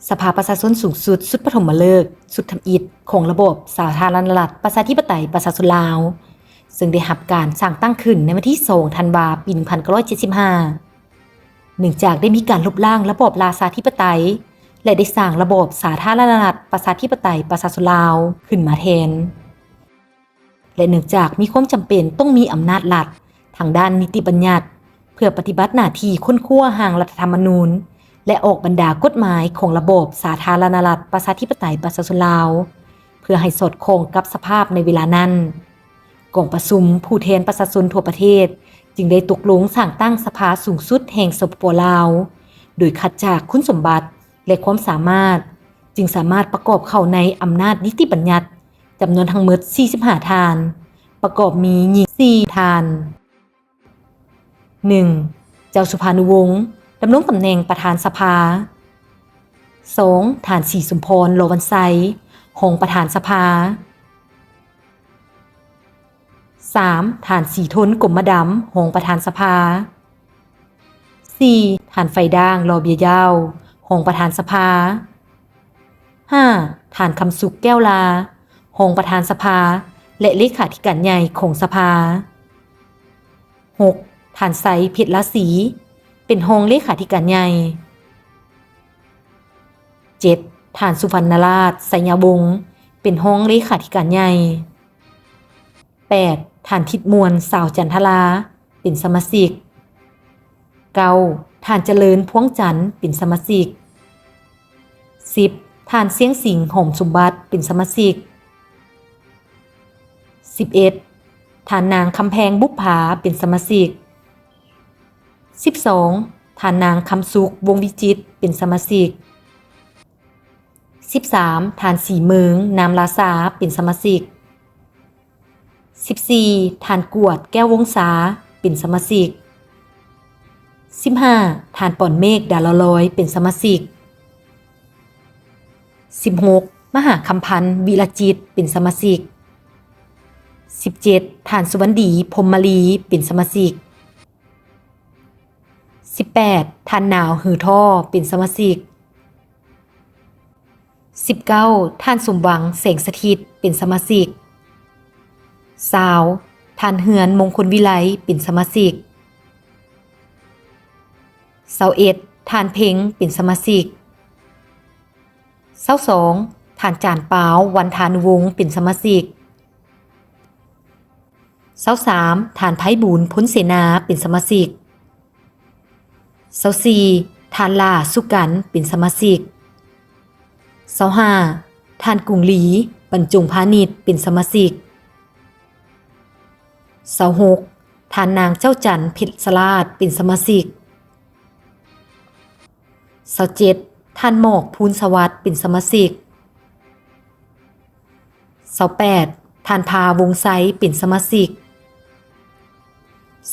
สภาประชาชนสูงสุดสุดปฐมฤกษ์สุดทำอิฐของระบบสาธารณรัฐประชาธิปไตยประชาชนลาวซึ่งได้รับการสร้างตั้งขึ้นในวันที่2ธันวาคมปี1975เนื่องจากได้มีการลบล้างระบอบราชาธิปไตยและได้สร้างระบอบสาธารณรัฐประชาธิปไตยประชาชนลาวขึ้นมาแทนและเนื่องจากมีความจำเป็นต้องมีอำนาจรัฐทางด้านนิติบัญญัติเพื่อปฏิบัติหน้าที่ค้นคว้าร่างรัฐธรรมนูญและออกบรรดากฎหมายของระบบสาธารณรัฐประชาธิปไตยประชาชนลาวเพื่อให้สอดคล้องกับสภาพในเวลานั้นกองประชุมผู้แทนประชาชนทั่วประเทศจึงได้ตกลงสร้างตั้งสภาสูงสุดแห่งสปป.ลาวโดยคัดจากคุณสมบัติและความสามารถจึงสามารถประกอบเข้าในอำนาจนิติบัญญัติจำนวนทั้งหมด45 ฐานประกอบมีหญิง4 ฐาน 1. เจ้าสุภานุวงศ์ดำรงตำแหน่งประธานสภา 2. ฐานศรีสมพร โลวันไซรองประธานสภา 3. ฐานศรีทน กลมดำ รองประธานสภา 4. ฐานไฟด่าง รอเบียยาว รองประธานสภา 5. ฐานคำสุข แก้วลารองประธานสภาและเลขาธิการใหญ่ของสภา 6. ฐานไซเพชรละศรีเป็นรองเลขาธิการใหญ่ 7. ฐานสุวรรณราช ไสยวงศ์เป็นรองเลขาธิการใหญ่ 8. ฐานทิดมวล สาวจันทราเป็นสมาชิก 9. ฐานเจริญพวงจันทร์เป็นสมาชิก 10. ฐานเสียงสิงห์ หอมสมบัติเป็นสมาชิก 11. ฐานนางคำแพงบุปผาเป็นสมาชิก 12. ฐานนางคำสุข วงวิจิตรเป็นสมาชิก 13. ฐานสีเมือง นามราษาเป็นสมาชิก 14. ฐานกวด แก้ววงศาเป็นสมาชิก 15. ฐานป่อนเมฆ ดาลลอยเป็นสมาชิก 16. มหาคำพันธ์ วิรจิตเป็นสมาชิก 17. ฐานสุวรรณดี พรหมลีเป็นสมาชิก 18. ฐานหนาว หือท่อเป็นสมาชิก 19. ฐานสมหวัง แสงสถิตเป็นสมาชิก 20. ฐานเฮือน มงคลวิไลเป็นสมาชิก 21. ฐานเพ็งเป็นสมาชิก 22. ฐานจานเปาวันทานุวงศ์เป็นสมาชิก 23. ฐานไพบูลย์ พ้นเสนาเป็นสมาชิก 24. ฐานล่า สุกันเป็นสมาชิก 25. ฐานกรุงหลี บรรจงพาณิชย์เป็นสมาชิก 26. ฐานนางเจ้าจันทร์ เพชรสลาดเป็นสมาชิก 27. ฐานหมอก ภูลสวัสดิ์เป็นสมาชิก 28. ฐานพาวงไซเป็นสมาชิก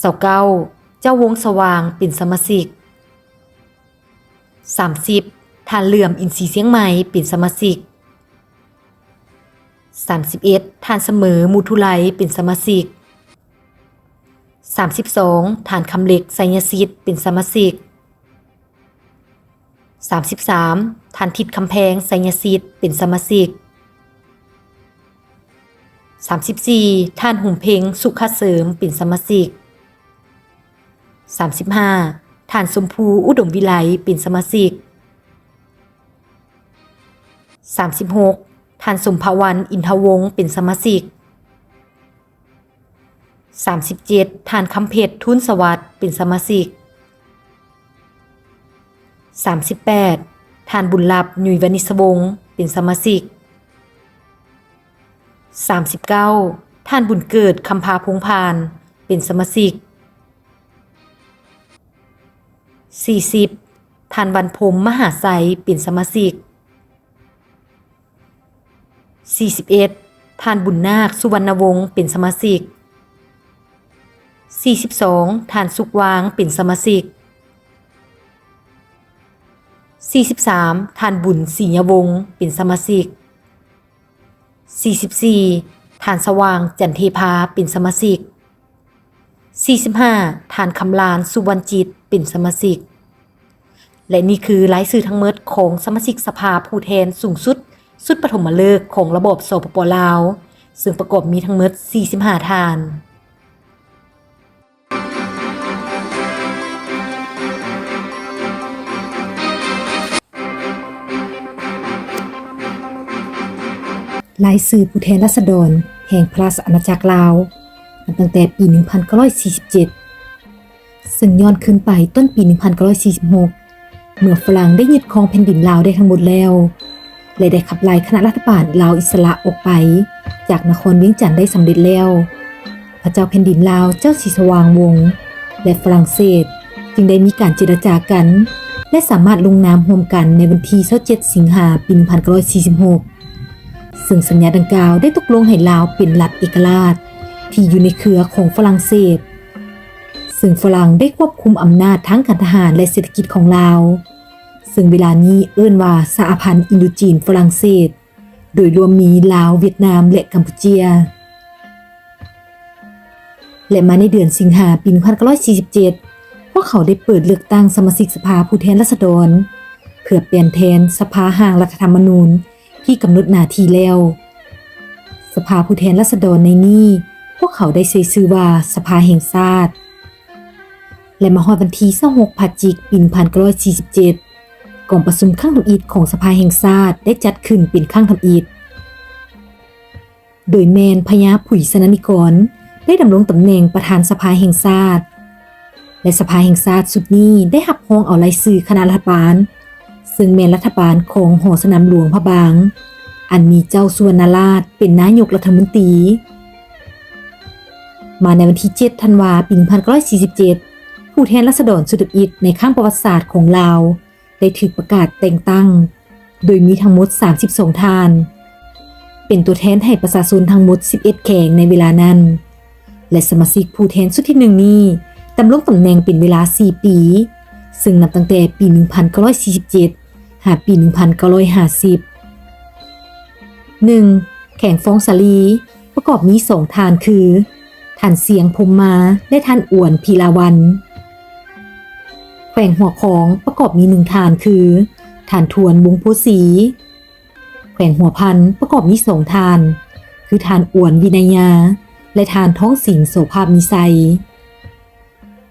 29. เจ้าวงสว่างเป็นสมาชิก 30. ฐานเหลื่อม อินทรีเสียงใหม่เป็นสมาชิก 31. ฐานเสมอ มูทุไลเป็นสมาชิก 32. ฐานคำเหล็ก ไสยสิทธิ์เป็นสมาชิก 33. ฐานทิดคำแพง ไสยสิทธิ์เป็นสมาชิก 34. ฐานหุ่มเพ็ง สุขเสริมเป็นสมาชิก 35. ฐานสมภู อุดมวิไลเป็นสมาชิก 36. ฐานสมภวัน อินทวงศ์เป็นสมาชิก 37. ฐานคำเพชร ทุนสวัสดิ์เป็นสมาชิก 38. ฐานบุญลับ หนุยวณิชวงศ์เป็นสมาชิก 39. ฐานบุญเกิด คำพาพงพานเป็นสมาชิก 40. ฐานวันพรหม มหาไสยเป็นสมาชิก 41. ฐานบุญนาค สุวรรณวงศ์เป็นสมาชิก 42. ฐานสุขวางเป็นสมาชิก 43. ฐานบุญศรียวงศ์เป็นสมาชิก 44. ฐานสว่าง จันเทพาเป็นสมาชิก 45. ฐานคำลาน สุวรรณจิตเป็นสมาชิก และนี่คือรายชื่อทั้งหมดของสมาชิกสภาผู้แทนสูงสุดสุดปฐมฤกษ์ของระบบสปป.ลาวซึ่งประกอบมีทั้งหมด45ท่านรายชื่อผู้แทนราษฎรแห่งพระราชอาณาจักรลาวตั้งแต่ปี 1947 ซึ่งย้อนขึ้นไปต้นปี 1946 เมื่อฝรั่งได้ยึดครองแผ่นดินลาวได้ทั้งหมดแล้วและได้ขับไล่คณะรัฐบาลลาวอิสระออกไปจากนครเวียงจันทน์ได้สำเร็จแล้วพระเจ้าแผ่นดินลาวเจ้าศรีสว่างวงศ์และฝรั่งเศสจึงได้มีการเจรจากันและสามารถลงนามร่วมกันในวันที่ 27 สิงหาคม ปี 1946 ซึ่งสัญญาดังกล่าวได้ตกลงให้ลาวเป็นรัฐเอกราชที่อยู่ในเครือของฝรั่งเศสซึ่งฝรั่งได้ควบคุมอำนาจทั้งการทหารและเศรษฐกิจของลาวซึ่งเวลานี้เอิ้นว่าสหพันธ์อินโดจีนฝรั่งเศสโดยรวมมีลาวเวียดนามและกัมพูเชียและมาในเดือนสิงหาคม ปี 1947 พวกเขาได้เปิดเลือกตั้งสมาชิกสภาผู้แทนราษฎรเพื่อเปลี่ยนแทนสภาร่างรัฐธรรมนูญที่กำหนดหน้าที่แล้วสภาผู้แทนราษฎรในนี้พวกเขาได้ใช้ชื่อว่าสภาแห่งชาติและมาฮอดวันที่ 26 พฤศจิกายน ปี 1947 กองประชุมครั้งทำอิฐของสภาแห่งชาติได้จัดขึ้นเป็นครั้งทำอิฐโดยแมนพญาผุยสนนิกรได้ดำรงตำแหน่งประธานสภาแห่งชาติและสภาแห่งชาติสุดนี้ได้รับรองเอารายชื่อคณะรัฐบาลซึ่งแมนรัฐบาลของหอสนามหลวงพระบางอันมีเจ้าสุวรรณราชเป็นนายกรัฐมนตรีมาในวันที่ 7 ธันวาคม ปี 1947 ผู้แทนราษฎรสุดอิฐในครั้งประวัติศาสตร์ของลาวได้ถูกประกาศแต่งตั้งโดยมีทั้งหมด 32 ท่านเป็นตัวแทนให้ประชาชนทั้งหมด 11 แขวงในเวลานั้นและสมาชิกผู้แทนสุดที่1นี้ดำรงตำแหน่งเป็นเวลา 4 ปีซึ่งนับตั้งแต่ปี 1947 หาปี 1950 1. แขวงฟองสาลีประกอบมี 2 ท่านคือท่านเสียงพรหมมาและท่านอ้วนพีลาวันแขวงหัวของประกอบมี1ท่านคือท่านทวนบุงโพสีแขวงหัวพันประกอบมี2ท่านคือท่านอ้วนวินัยาและท่านท้องสิงโสภาพมิไซ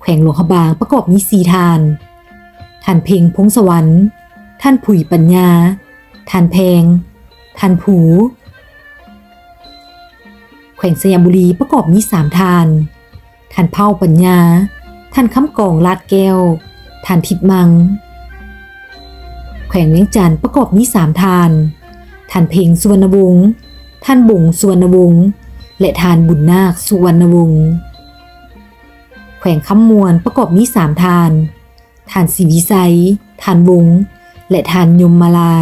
แขวงหลวงพระบางประกอบมี4ท่านท่านเพ็งพงสวรรค์ท่านผุยปัญญาท่านแพงท่านผูแขวงสยามบุรีประกอบมี3ท่านท่านเผ่าปัญญาท่านคำกองลาดแก้วท่านทิดมังแขวงเวียงจันทน์ประกอบมี3ท่านท่านเพ็งสุวรรณวงศ์ท่านบุ๋งสุวรรณวงศ์และท่านบุญนาคสุวรรณวงศ์แขวงคำมวนประกอบมี3ท่านท่านศรีวิไสท่านวงศ์และท่านยมมาลา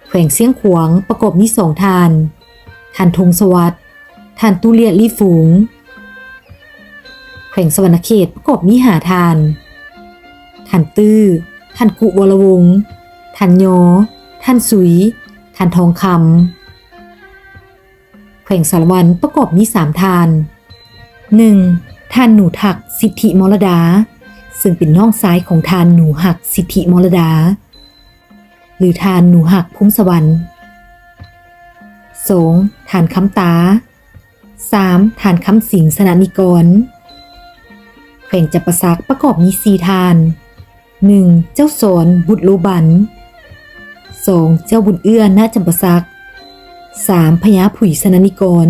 แขวงเสียงขวางประกอบมี2ท่านท่านธงสวัสดิ์ท่านตุเลียลี่ฝูงแขวงสวรรณเขตประกอบมี5ท่านท่านตื้อท่านกุวรวงศ์ท่านยอท่านสุยท่านทองคำแขวงสารวันประกอบมี3ท่าน 1. ท่านหนูถักสิทธิมรดาซึ่งเป็นน้องซ้ายของท่านหนูหักสิทธิมรดาหรือท่านหนูหักพุ่มสวรรค์ 2. ท่านคำตา 3. ท่านคำสิงสนนิกรแขวงจับประซักประกอบมี4ท่าน 1. เจ้าสอนบุตรโลบัน 2. เจ้าบุญเอื้อณจำปาสัก 3. พญาผุยสนนิกร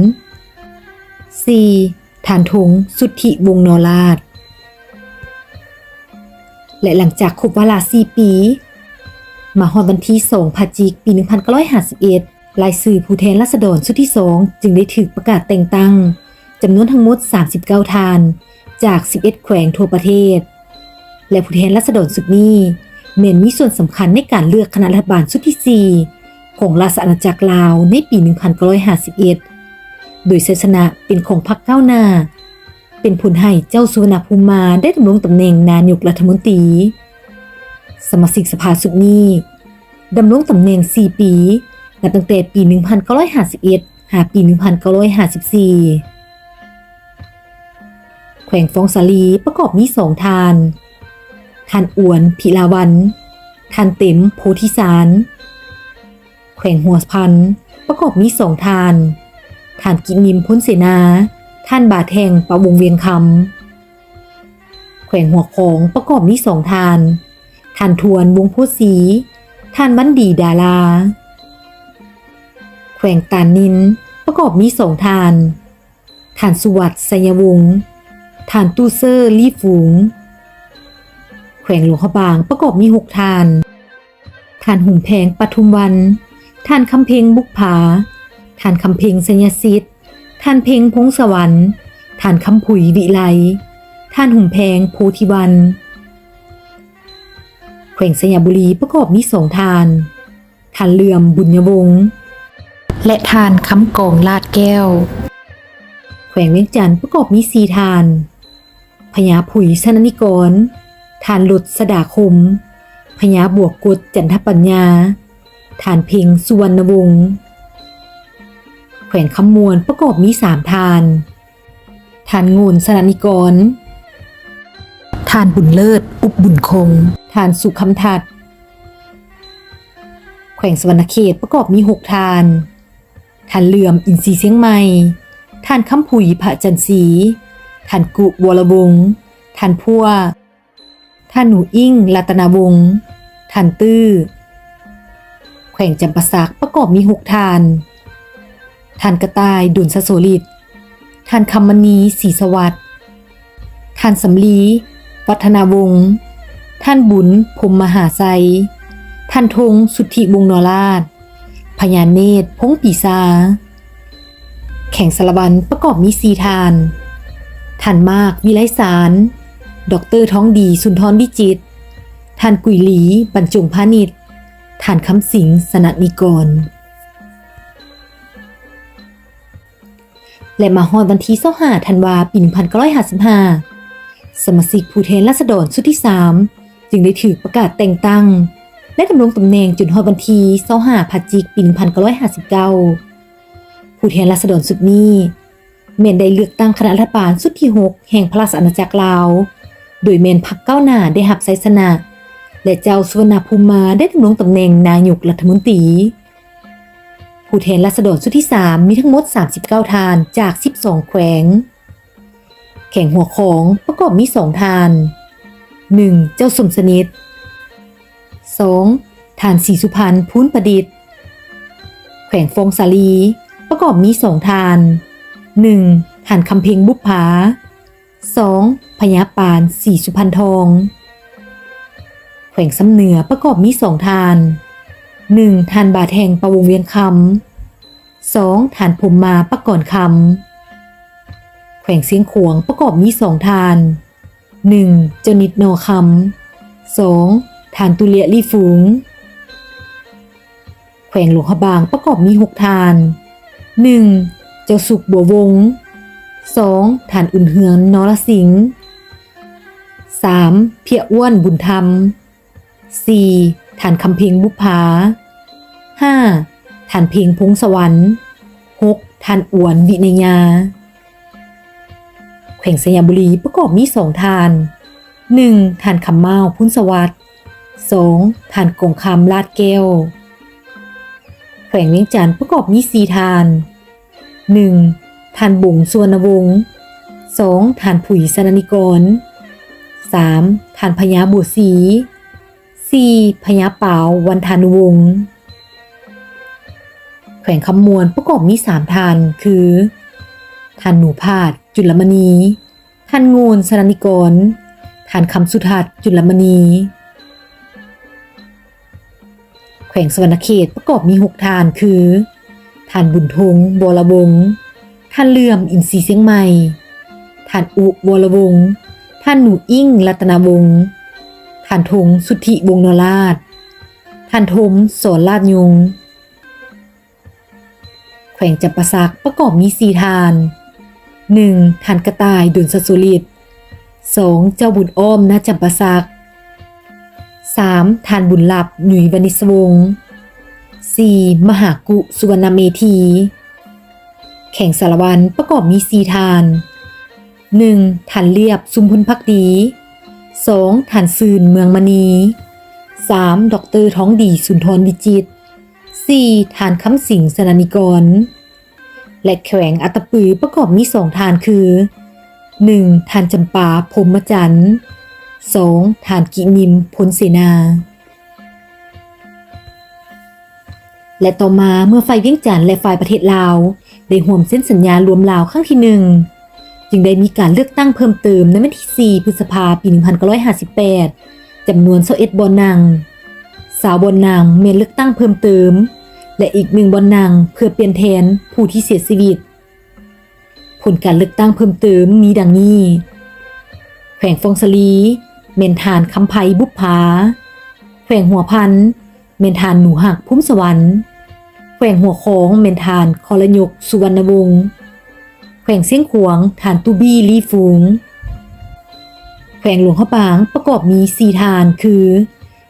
4. ฐานธงสุทธิวงศ์นราชและหลังจากครบวาระ4 ปีมาฮอดวันที่ 2 พฤศจิกายน ปี 1951 รายชื่อผู้แทนราษฎรสุดที่ 2จึงได้ถูกประกาศแต่งตั้งจำนวนทั้งหมด 39 ท่านจาก 11 แขวงทั่วประเทศและผู้แทนราษฎรสุดนี้แม้นมีส่วนสำคัญในการเลือกคณะรัฐบาลชุดที่ 4 ของราชอาณาจักรลาวในปี 1951 โดยชัยชนะเป็นของพรรคก้าวหน้าเป็นผลให้เจ้าสุวรรณภูมิมาได้ดำรงตำแหน่งนายกรัฐมนตรีสมาชิกสภาชุดนี้ดำรงตำแหน่ง 4 ปีนับตั้งแต่ปี 1951 หาปี 1954 แขวงฟองสาลีประกอบมี2ท่าน ท่านอวนพิลาวันท่านเต็มโพธิสารแขวงหัวพันประกอบมี2ท่านท่านกินนิมพ้นเสนาท่านบาแทงประวงเวียงคำแขวงหัวของประกอบมี2ท่านท่านทวนวงโพธิ์ศรีท่านบันดีดาราแขวงตานนินประกอบมี2ท่านท่านสุวัตไสยวงศ์ท่านตู้เซอร์ลี่ฝูงแขวงหลวงพระบางประกอบมี6ท่านท่านหุ่มแพงปทุมวันท่านคำเพ็งบุกผาท่านคำเพ็งสัญญสิทธิ์ท่านเพ็งพงสวรรค์ท่านคำผุยวิไลท่านหุ่มแพงโพธิวันแขวงสยามบุรีประกอบมี2ท่านท่านเหลื่อมบุญยวงศ์และท่านคำกองลาดแก้วแขวงเวียงจันทร์ประกอบมี4ท่านพญาผุยชนนิกรท่านหลุดสดาคมพญาบวกกฎจันทปัญญาท่านเพ็งสุวรรณวงศ์แขวงคำมวลประกอบมี3ท่านท่านงูนสนนิกรท่านบุญเลิศอุบบุญคงท่านสุคำทัดแขวงสวรรณเขตประกอบมี6ท่านท่านเหลื่อมอินทรีเสียงใหม่ท่านคำผุยพระจันทร์ศรีท่านกุวรวงศ์ท่านพัวท่านหนูอิ่งรัตนาวงศ์ท่านตื้อแขวงจำปาสักประกอบมี6ท่านท่านกระต่ายดุลสโสฤทธิ์ท่านคำมณีศรีสวัสดิ์ท่านสำลีวัฒนาวงศ์ท่านบุญพรหมมหาไซท่านธงสุทธิวงศ์นราชพญาเนตรพงปีซาแข่งสารบัญประกอบมี4ท่านท่านมากวิไลสารดร.ท้องดีสุนทรวิจิตรท่านกุยหลีบรรจงพาณิชย์ท่านคำสิงสนนิกรและมาฮอดวันที่25ธันวาคมปี1955สมาชิกผู้แทนราษฎรชุดที่3จึงได้ถูกประกาศแต่งตั้งและดำรงตำแหน่งจนฮอดวันที่25พฤศจิกายนปี1959ผู้แทนราษฎรชุดนี้แม่นได้เลือกตั้งคณะรัฐบาลชุดที่6แห่งพระราชอาณาจักรลาวโดยแม่นพรรคก้าวหน้าได้รับชัยชนะและเจ้าสุวรรณภูมิมาได้ดำรงตำแหน่งนายกรัฐมนตรีผู้แทนราษฎรชุดที่3มีทั้งหมด39ท่านจาก12แขวงแข่งหัวของประกอบมี2ท่าน 1. เจ้าสมสนิท 2. ท่านศรีสุพรรณพูนประดิษฐ์แขวงฟงสาลีประกอบมี2ท่าน 1. ท่านคำเพ็งบุปผา 2. พญาปานศรีสุพรรณทองแขวงสำเหนือประกอบมี2ท่าน 1. ท่านบาแทงประวงเวียงคำ 2. ท่านพรหมมาประกรณ์คำแขวงเสียงขวงประกอบมี2ท่าน 1. เจ้านิดนอคำ 2. ท่านตุเลียลี่ฝูงแขวงหลวงพระบางประกอบมี6ท่าน 1. เจ้าสุขบัววงศ์ 2. ท่านอุ่นเฮืองนรสิงห์ 3. เพียอ้วนบุญธรรม 4. ท่านคำเพ็งบุปผา 5. ท่านเพ็งพงสวรรค์ 6. ท่านอวนวินยาแขวงสยามบุรีประกอบมี2ท่าน 1. ท่านคำเมาพุนสวัสดิ์ 2. ท่านกงคำลาดแก้วแขวงเวียงจันทร์ประกอบมี4ท่าน 1. ท่านบุ๋งสุวรรณวงศ์ 2. ท่านผุยสนนิกร 3. ท่านพญาบุตรศรี 4. พญาเปาวันธานุวงศ์แขวงคำมวลประกอบมี3ท่านคือท่านหนูพาดจุลมณีท่านงูนสนนิกรท่านคำสุทัศน์จุลมณีแขวงสวรรณเขตประกอบมี6ท่านคือท่านบุญทงวรวงศ์ท่านเหลื่อมอินทรีเสียงใหม่ท่านอุวรวงศ์ท่านหนูอิ่งรัตนาวงศ์ท่านธงสุทธิวงศ์นราชท่านธมสอนลาดยงแขวงจำปาสักประกอบมี4ท่าน 1. ท่านกระต่ายดุลสสุฤทธิ์ 2. เจ้าบุญอ้อมณจำปาสัก 3. ท่านบุญลับหนุ่ยวณิชวงศ์ 4. มหากุสุวรรณเมธีแข่งสารวันประกอบมี4ท่าน 1. ท่านเลียบสุมพลภักดี 2. ท่านซืนเมืองมณี 3. ดร.ท้องดีสุนทรวิจิตร 4. ท่านคำสิงห์สนันนิกร และแขวงอัตตปือประกอบมี2ท่านคือ 1. ท่านจำปาพรหมจันทร์ 2. ท่านกินิมพลเสนา และต่อมาเมื่อฝ่ายเวียงจันทร์และฝ่ายประเทศลาวได้ร่วมเซ็นสัญญารวมลาวครั้งที่ 1จึงได้มีการเลือกตั้งเพิ่มเติมในวันที่ 4 พฤษภาคม ปี 1958 จำนวน21บ่อนนั่ง20บ่อนนั่งแม่นเลือกตั้งเพิ่มเติมและอีก1บ่อนนั่งเพื่อเปลี่ยนแทนผู้ที่เสียชีวิตผลการเลือกตั้งเพิ่มเติมมีดังนี้แขวงฟองสลีแม่นทานคำไพบุปผาแขวงหัวพันแม่นทานหนูหักพุ่มสวรรค์แขวงหัวโค้งแม่นทานคอรยกสุวรรณวงศ์แขวงเสียงขวงทานตูบี้ลีฟูงแขวงหลวงพระบางประกอบมี4ทานคือ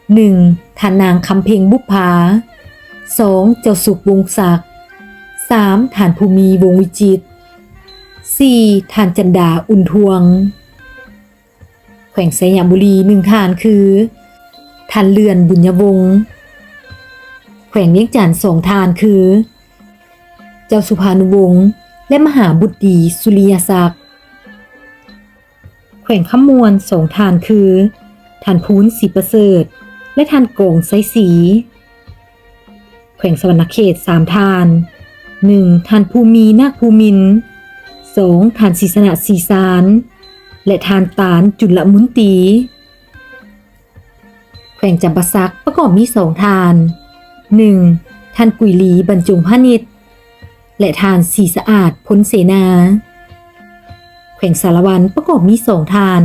1. ทานนางคำเพ็งบุปผา 2. เจ้าสุขวงศักดิ์ 3. ทานภูมิวงวิจิตร 4. ทานจันดาอุ่นทวงแขวงสยามบุรี1ทานคือทานเลื่อนบุญยวงศ์แขวงเวียงจันทร์2ทานคือเจ้าสุภานุวงศ์และมหาบุตรดีสุริยศักดิ์แขวงขมวน2ทานคือทานพูนศรีประเสริฐและทานโกงไซสีแขวงสวรรณเขต3ทาน 1. ทานภูมีนาคภูมินทร์ 2. ทานศรีสนะศรีสารและทานตาลจุลมุนตีแขวงจำปาสักประกอบมี2ทาน 1. ทานกุยลีบรรจงพาณิชย์และทานสีสะอาดพ้นเสนาแขวงสารวันประกอบมี2ทาน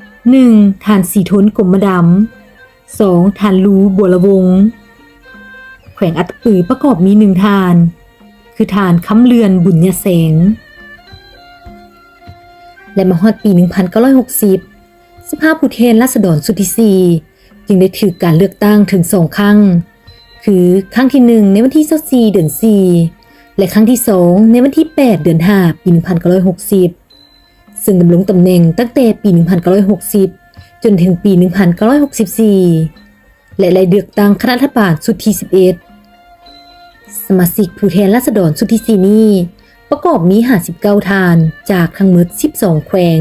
1. ทานสีทนกลมดำ 2. ทานรูบัวละวงแขวงอัตตปือประกอบมี1ทานคือทานคำเลือนบุญญาแสงและมาฮอดปี 1960 สภาผู้แทนราษฎรสุดที่4จึงได้ถือการเลือกตั้งถึง2ครั้งคือครั้งที่1ในวันที่24เดือน4และครั้งที่2ในวันที่8เดือน5ปี 1960ซึ่งดำรงตำแหน่งตั้งแต่ปี 1960 จนถึงปี 1964และได้เลือกตั้งคณะรัฐบาลชุดที่11สมาชิกผู้แทนราษฎรชุดที่4นี้ประกอบมี59ทานจากทั้งหมด12แขวง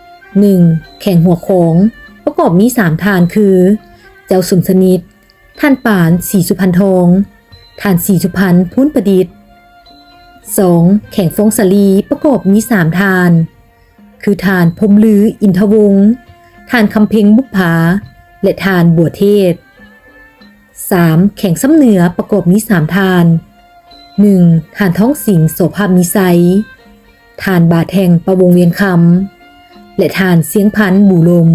1. แขวงหัวโขงประกอบมี3ทานคือเจ้าสมสนิทท่านปานศรีสุพรรณทองท่านศรีสุพรรณพุ้นประดิษฐ์ 2. แขวงฟงสลีประกอบมี3ทานคือทานพรหมลืออินทวงศ์ทานคำเพ็งบุปผาและทานบัวเทศ 3. แขวงซ้ำเหนือประกอบมี3ทาน 1. ทานท้องสิงห์โสภามิไซทานบาแทงประวงเวียงคำและทานเสียงพันธ์บู่ลม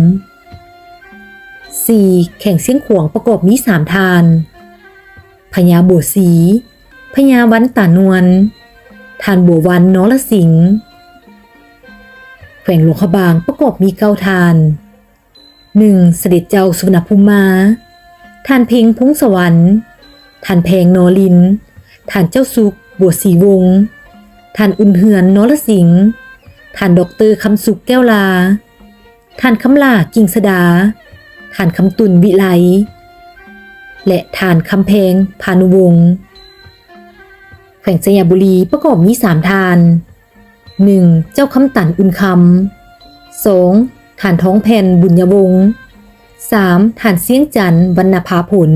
4. แขวงเสียงขวงประกอบมี3ทานพญาบัวสีพญาวันตานวลทานบัววันนรสิงห์แขวงหลวงพระบางประกอบมี9ทาน 1. เสด็จเจ้าสุวรรณภูมิทานเพ็งพงสวรรค์ทานแพงนอลินทานเจ้าสุขบัวศรีวงศ์ทานอุ่นเหือนนรสิงห์ทานดอกเตอร์คำสุขแก้วลาทานคำลากิ่งสดาทานคำตุนวิไลและทานคำแพงพานุวงศ์แขวงสยามบุรีประกอบมี3ทาน 1. เจ้าคำตันอุ่นคำ 2. ทานท้องแผ่นบุญยวงศ์ 3. ทานเสียงจันทร์วรรณภาผล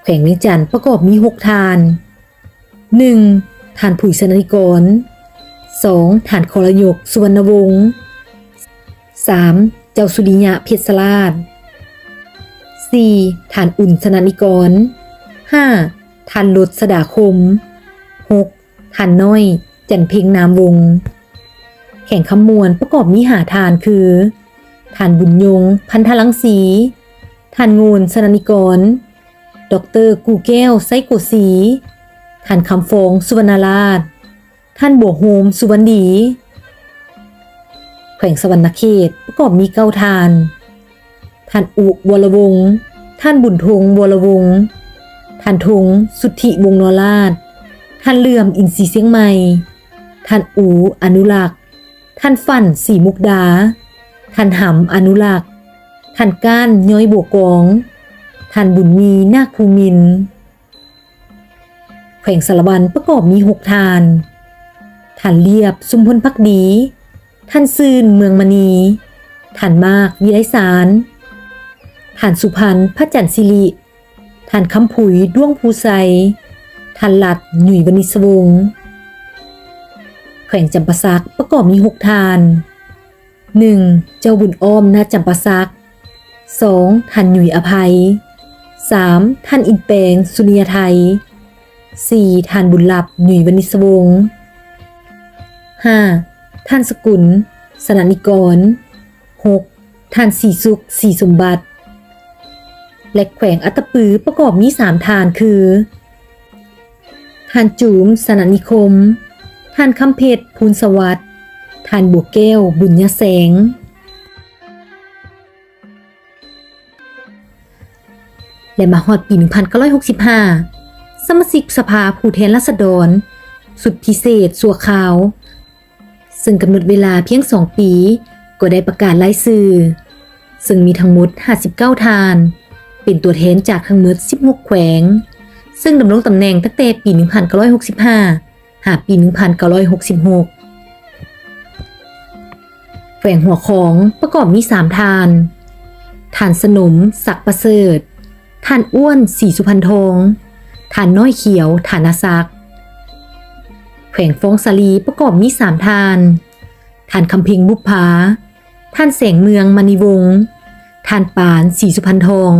แขวงเวียงจันทร์ประกอบมี6ทาน 1. ทานผุยสนันนิกร 2. ทานคอรยกสุวรรณวงศ์ 3. เจ้าสุริยะเพชรสลาด 4. ทานอุ่นสนันนิกร 5. ทานลดสดาคม 6. ทานน้อยจันเพ็งนามวงศ์แข่งคำมวลประกอบมี5ทานคือทานบุญยงพันธลังสีทานงูนสนันนิกรดร.กูแก้วไซโกสีท่านคำฟองสุวรรณราชท่านบัวโฮมสุวรรณดีแขวงสวรรณเขตประกอบมี9ทานท่านอุวรวงศ์ท่านบุญทงวรวงศ์ท่านทงสุทธิวงศ์นราชท่านเลื่อมอินทรีเสียงใหม่ท่านอูอนุรักษ์ ท่านฟั่นสีมุกดาท่านหำอนุรักษ์ท่านก้านย้อยบัวกองท่านบุญมีนาคภูมินทร์แขวงสารวันประกอบมี6 ทานท่านเรียบสุมพลภักดีท่านซืนเมืองมณีท่านมากวิไลสารท่านสุพรรณพระจันทร์สิริท่านคำผุยด้วงภูไซท่านหลัดหนุ่ยวณิชวงศ์แขวงจำปาสักประกอบมี6 ทาน 1. เจ้าบุญอ้อมณจำปาสัก 2. ท่านหนุ่ยอภัย 3. ท่านอินแปงสุริยไทย 4. ท่านบุญลับหนุ่ยวณิชวงศ์ 5. ท่านสกุลสนนิกร 6. ท่านศรีสุขศรีสมบัติและแขวงอัตตปือประกอบมี3 ทานคือท่านจูมสนนิคมท่านคำเพชรภูลสวัสดิ์ท่านบัวแก้วบุญยแสงและมาฮอดปี 1965 สมาชิกสภาผู้แทนราษฎรสุดพิเศษสัวขาวซึ่งกำหนดเวลาเพียง2 ปีก็ได้ประกาศรายชื่อซึ่งมีทั้งหมด59 ทานเป็นตัวแทนจากทั้งหมด16 แขวงซึ่งดำรงตำแหน่งตั้งแต่ปี 1965 หาปี 1966 แขวงหัวของประกอบมี3 ทานท่านสนมศักดิ์ประเสริฐท่านอ้วนศรีสุพรรณทองท่านน้อยเขียวฐานาศักดิ์แขวงฟ้องสาลีประกอบมี3 ทานท่านคำเพ็งบุพภาท่านแสงเมืองมณีวงศ์ท่านปานศรีสุพรรณทอง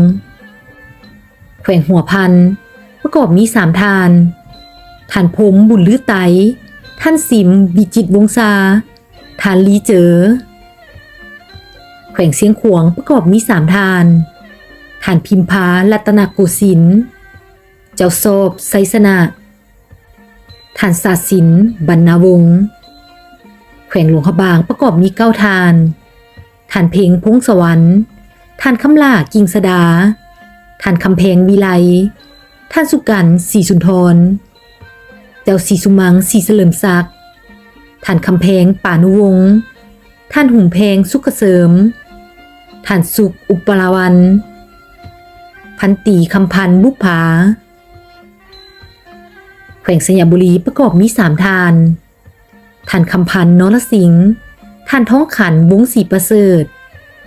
แขวงหัวพันประกอบมี3 ทานท่านพรหมบุญลือไตท่านสิมบิจิตรวงศาท่านลีเจอแขวงเสียงขวงประกอบมี3 ทานท่านพิมพารัตนโกสินทร์เจ้าโศบไซสนะท่านศาสินบรรณวงศ์แขวงหลวงพระบางประกอบมี9 ทานท่านเพ็งพงสวรรค์ท่านคำล่ากิ่งสดาท่านคำแพงวิไลท่านสุกันศรีสุนทรเจ้าศรีสุมังศรีเฉลิมศักดิ์ท่านคำแพงป่านุวงศ์ท่านหุ่มแพงสุขเกษมท่านสุขอุปราวันพันตีคำพันธ์บุพภาแขวงสยามบุรีประกอบมี3 ทานท่านคำพันธ์นรสิงห์ท่านท้องขันวงศรีประเสริฐ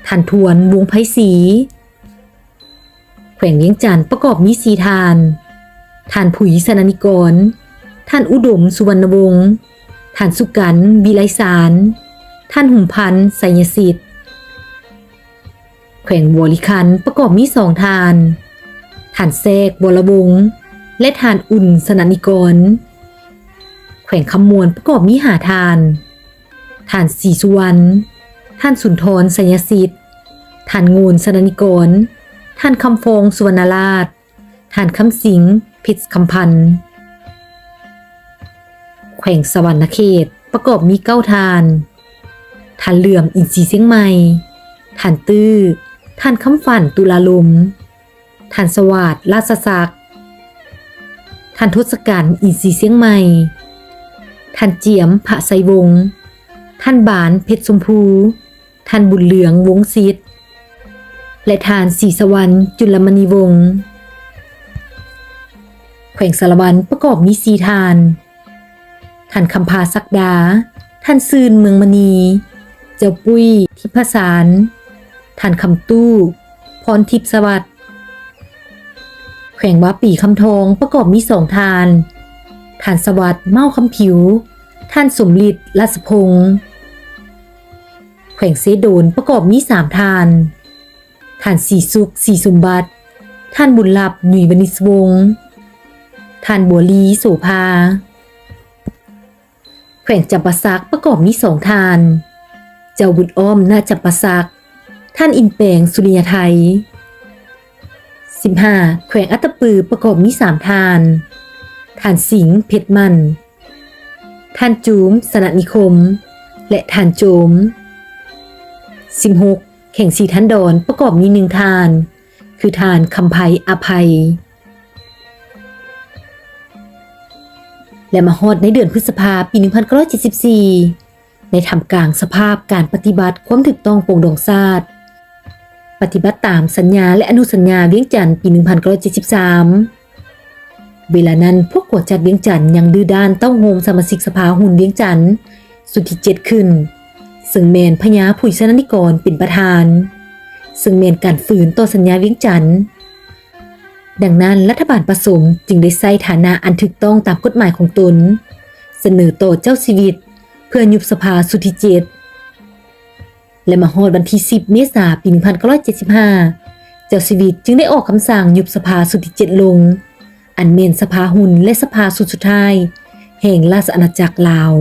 ท่านทวนวงไพศรีแขวงเวียงจันทร์ประกอบมี4 ทานท่านผุยสนนิกรท่านอุดมสุวรรณวงศ์ท่านสุกันวิไลสารท่านหุ่มพันธ์ไสยสิทธิ์แขวงวลิคันประกอบมี2 ทานท่านแทรกวรวงศ์และท่านอุ่นสนนิกรแขวงคำมวลประกอบมี5 ทานท่านศรีสุวรรณท่านสุนทรไสยสิทธิ์ท่านงูนสนนิกรท่านคำฟองสุวรรณราชท่านคำสิงห์พิษคำพันธ์แขวงสวรรณเขตประกอบมี9 ทานท่านเหลื่อมอินทรีเสียงใหม่ท่านตื้อท่านคำฝันตุลาลมท่านสวัสดิ์ราชศักดิ์ท่านทศกัณฐ์อินทรีเสียงใหม่ท่านเจียมพระไสวงศ์ท่านบานเพชรชมพูท่านบุญเหลืองวงศิษย์และท่านศรีสวรรณจุลมณีวงศ์แขวงสารวันประกอบมี4 ทานท่านคำพาศักดาท่านซืนเมืองมณีเจ้าปุ้ยทิพสารท่านคำตู้พรทิพสวัสดิ์แขวงวัดปีคำทองประกอบมี2 ทานท่านสวัสดิ์เมาคำผิวท่านสมฤทธิ์ราชพงศ์แขวงเสโดนประกอบมี3 ทานท่านศรีสุขศรีสมบัติท่านบุญลับหนุ่ยวณิชวงศ์ท่านบัวลีโสภาแขวงจำปาสักประกอบมี2 ทานเจ้าบุญอ้อมณจำปาสักท่านอินแปงสุริยไทย15แขวงอัตตปือประกอบมี3 ทานท่านสิงห์เพชรมันท่านจูมสนนิคมและท่านโจม16แข่งสีทันดอนประกอบมี1 ทานคือทานคำไพอภัยและมาฮอดในเดือนพฤษภาปี 1974 ในทำกลางสภาพการปฏิบัติความถูกต้องโปร่งดองศาสตร์ปฏิบัติตามสัญญาและอนุสัญญาเวียงจันทร์ปี 1973 เวลานั้นพวกกวดจัดเวียงจันทร์ยังดื้อด้านเต้าโฮมสมาชิกสภาหุ่นเวียงจันทร์สุดที่7ขึ้นซึ่งแมนพญาผุยสนนิกรเป็นประธานซึ่งแมนการฝืนต่อสัญญาเวียงจันทร์ดังนั้นรัฐบาลผสมจึงได้ใช้ฐานะอันถูกต้องตามกฎหมายของตนเสนอต่อเจ้าชีวิตเพื่อยุบสภาสุดที่7และมาฮอดวันที่ 10 เมษายน ปี 1975 เจ้าชีวิตจึงได้ออกคำสั่งยุบสภาสุดที่7ลงอันเมนสภาหุ่นและสภาสุดท้ายแห่งราชอาณาจักรลาว